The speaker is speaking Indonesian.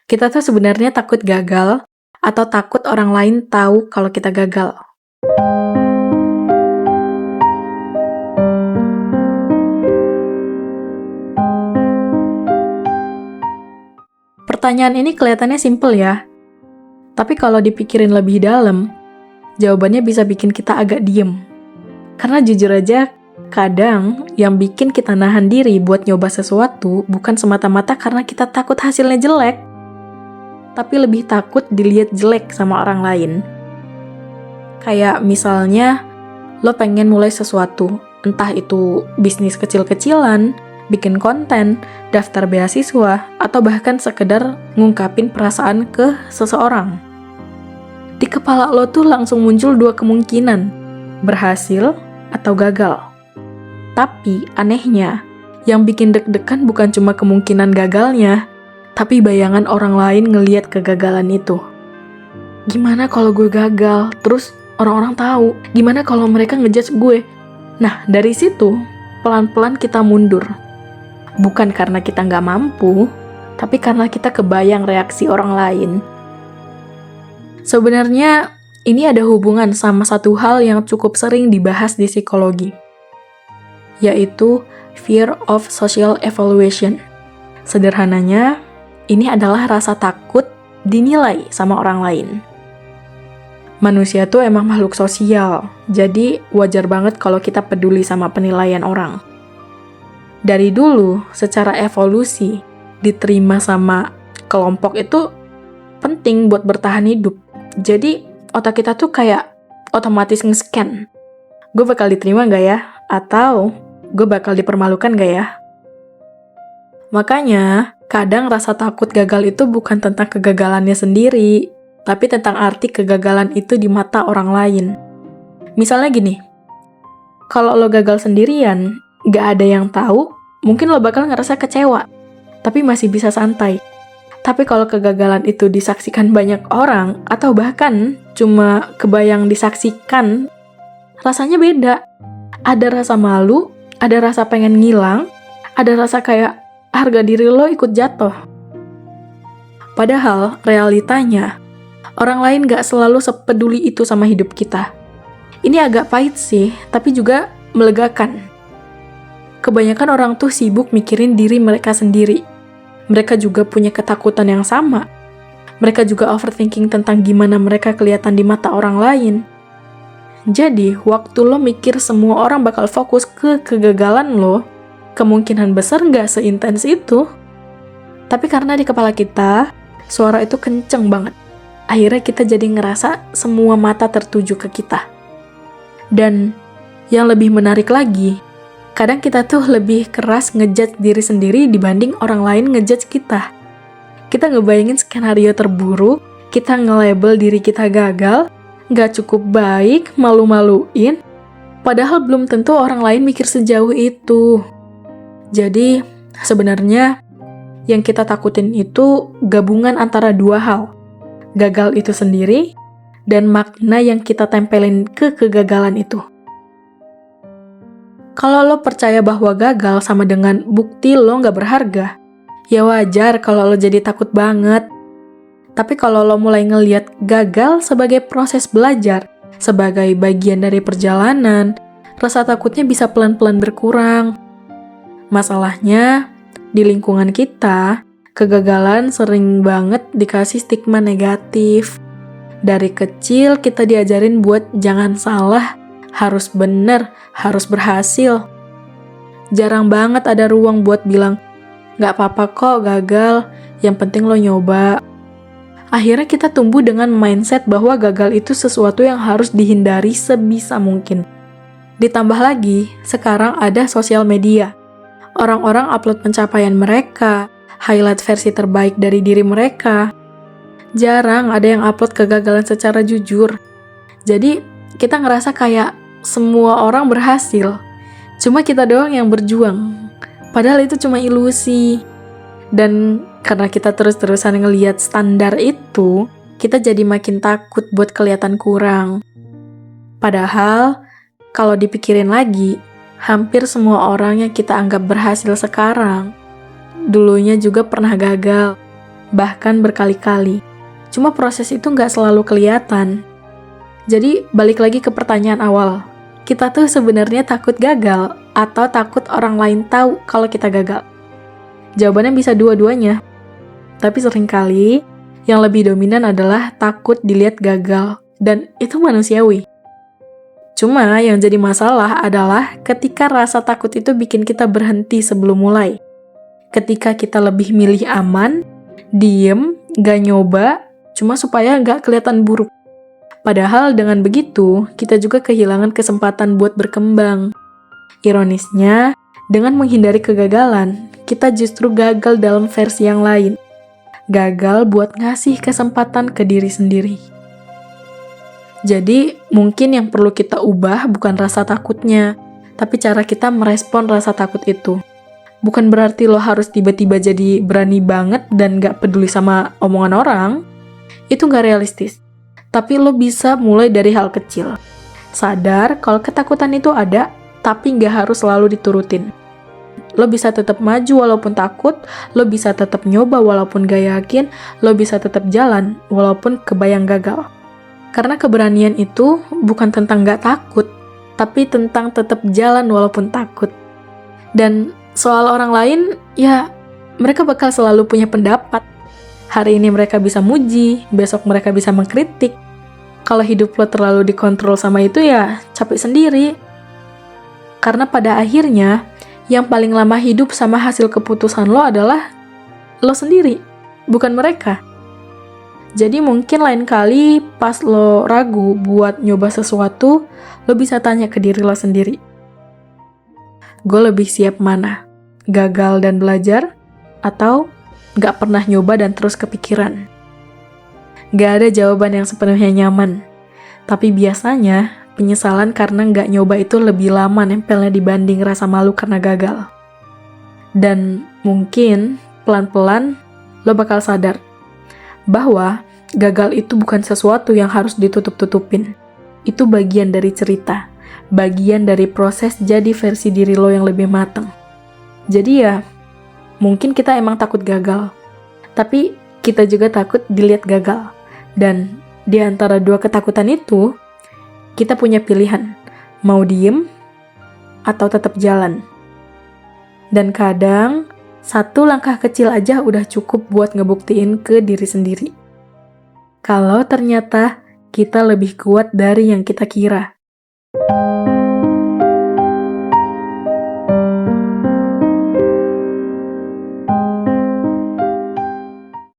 Kita tuh sebenarnya takut gagal atau takut orang lain tahu kalau kita gagal? Pertanyaan ini kelihatannya simpel ya, tapi kalau dipikirin lebih dalam, jawabannya bisa bikin kita agak diem. Karena jujur aja, kadang yang bikin kita nahan diri buat nyoba sesuatu bukan semata-mata karena kita takut hasilnya jelek, tapi lebih takut dilihat jelek sama orang lain. Kayak misalnya, lo pengen mulai sesuatu, entah itu bisnis kecil-kecilan, bikin konten, daftar beasiswa, atau bahkan sekedar ngungkapin perasaan ke seseorang. Di kepala lo tuh langsung muncul dua kemungkinan, berhasil atau gagal. Tapi anehnya, yang bikin deg-degan bukan cuma kemungkinan gagalnya, tapi bayangan orang lain ngeliat kegagalan itu. Gimana kalau gue gagal, terus orang-orang tahu? Gimana kalau mereka ngejudge gue? Nah, dari situ, pelan-pelan kita mundur. Bukan karena kita nggak mampu, tapi karena kita kebayang reaksi orang lain. Sebenarnya, ini ada hubungan sama satu hal yang cukup sering dibahas di psikologi, yaitu fear of social evaluation. Sederhananya, ini adalah rasa takut dinilai sama orang lain. Manusia tuh emang makhluk sosial, jadi wajar banget kalau kita peduli sama penilaian orang. Dari dulu, secara evolusi, diterima sama kelompok itu penting buat bertahan hidup. Jadi, otak kita tuh kayak otomatis nge-scan. Gue bakal diterima nggak ya? Atau gue bakal dipermalukan nggak ya? Makanya, kadang rasa takut gagal itu bukan tentang kegagalannya sendiri, tapi tentang arti kegagalan itu di mata orang lain. Misalnya gini, kalau lo gagal sendirian, gak ada yang tahu, mungkin lo bakal ngerasa kecewa, tapi masih bisa santai. Tapi kalau kegagalan itu disaksikan banyak orang, atau bahkan cuma kebayang disaksikan, rasanya beda. Ada rasa malu, ada rasa pengen ngilang, ada rasa kayak harga diri lo ikut jatuh. Padahal realitanya, orang lain gak selalu sepeduli itu sama hidup kita. Ini agak pahit sih, tapi juga melegakan. Kebanyakan orang tuh sibuk mikirin diri mereka sendiri. Mereka juga punya ketakutan yang sama. Mereka juga overthinking tentang gimana mereka kelihatan di mata orang lain. Jadi, waktu lo mikir semua orang bakal fokus ke kegagalan lo, kemungkinan besar gak seintens itu. Tapi karena di kepala kita, suara itu kenceng banget. Akhirnya kita jadi ngerasa semua mata tertuju ke kita. Dan yang lebih menarik lagi, kadang kita tuh lebih keras ngejudge diri sendiri dibanding orang lain ngejudge kita. Kita ngebayangin skenario terburuk, kita nge-label diri kita gagal, gak cukup baik, malu-maluin, padahal belum tentu orang lain mikir sejauh itu. Jadi, sebenarnya yang kita takutin itu gabungan antara dua hal. Gagal itu sendiri, dan makna yang kita tempelin ke kegagalan itu. Kalau lo percaya bahwa gagal sama dengan bukti lo nggak berharga, ya wajar kalau lo jadi takut banget. Tapi kalau lo mulai ngelihat gagal sebagai proses belajar, sebagai bagian dari perjalanan, rasa takutnya bisa pelan-pelan berkurang. Masalahnya, di lingkungan kita, kegagalan sering banget dikasih stigma negatif. Dari kecil kita diajarin buat jangan salah, harus bener, harus berhasil. Jarang banget ada ruang buat bilang, gak apa-apa kok gagal, yang penting lo nyoba. Akhirnya kita tumbuh dengan mindset bahwa gagal itu sesuatu yang harus dihindari sebisa mungkin. Ditambah lagi, sekarang ada sosial media. Orang-orang upload pencapaian mereka, highlight versi terbaik dari diri mereka. Jarang ada yang upload kegagalan secara jujur. Jadi, kita ngerasa kayak semua orang berhasil. Cuma kita doang yang berjuang. Padahal itu cuma ilusi. Dan karena kita terus-terusan ngelihat standar itu, kita jadi makin takut buat kelihatan kurang. Padahal, kalau dipikirin lagi, hampir semua orang yang kita anggap berhasil sekarang, dulunya juga pernah gagal. bahkan berkali-kali. Cuma proses itu nggak selalu kelihatan. Jadi balik lagi ke pertanyaan awal. Kita tuh sebenarnya takut gagal atau takut orang lain tahu kalau kita gagal? Jawabannya bisa dua-duanya. Tapi seringkali yang lebih dominan adalah takut dilihat gagal. Dan itu manusiawi. Cuma yang jadi masalah adalah ketika rasa takut itu bikin kita berhenti sebelum mulai. Ketika kita lebih milih aman, diem, gak nyoba, cuma supaya gak kelihatan buruk. Padahal dengan begitu, kita juga kehilangan kesempatan buat berkembang. Ironisnya, dengan menghindari kegagalan, kita justru gagal dalam versi yang lain. Gagal buat ngasih kesempatan ke diri sendiri. Jadi, mungkin yang perlu kita ubah bukan rasa takutnya, tapi cara kita merespon rasa takut itu. Bukan berarti lo harus tiba-tiba jadi berani banget dan gak peduli sama omongan orang. Itu gak realistis. Tapi lo bisa mulai dari hal kecil. Sadar kalau ketakutan itu ada, tapi gak harus selalu diturutin. Lo bisa tetap maju walaupun takut, lo bisa tetap nyoba walaupun gak yakin, lo bisa tetap jalan walaupun kebayang gagal. Karena keberanian itu bukan tentang gak takut, tapi tentang tetap jalan walaupun takut. Dan soal orang lain, ya mereka bakal selalu punya pendapat. Hari ini mereka bisa muji, besok mereka bisa mengkritik. Kalau hidup lo terlalu dikontrol sama itu ya capek sendiri. Karena pada akhirnya, yang paling lama hidup sama hasil keputusan lo adalah lo sendiri, bukan mereka. Jadi mungkin lain kali pas lo ragu buat nyoba sesuatu, lo bisa tanya ke diri lo sendiri. Gue lebih siap mana? Gagal dan belajar? Atau gak pernah nyoba dan terus kepikiran? Gak ada jawaban yang sepenuhnya nyaman. Tapi biasanya penyesalan karena gak nyoba itu lebih lama nempelnya dibanding rasa malu karena gagal. Dan mungkin pelan-pelan lo bakal sadar bahwa gagal itu bukan sesuatu yang harus ditutup-tutupin. Itu bagian dari cerita, bagian dari proses jadi versi diri lo yang lebih matang. Jadi ya, mungkin kita emang takut gagal, tapi kita juga takut dilihat gagal. Dan di antara dua ketakutan itu, kita punya pilihan, mau diem atau tetap jalan. Dan kadang, satu langkah kecil aja udah cukup buat ngebuktiin ke diri sendiri. Kalau ternyata kita lebih kuat dari yang kita kira.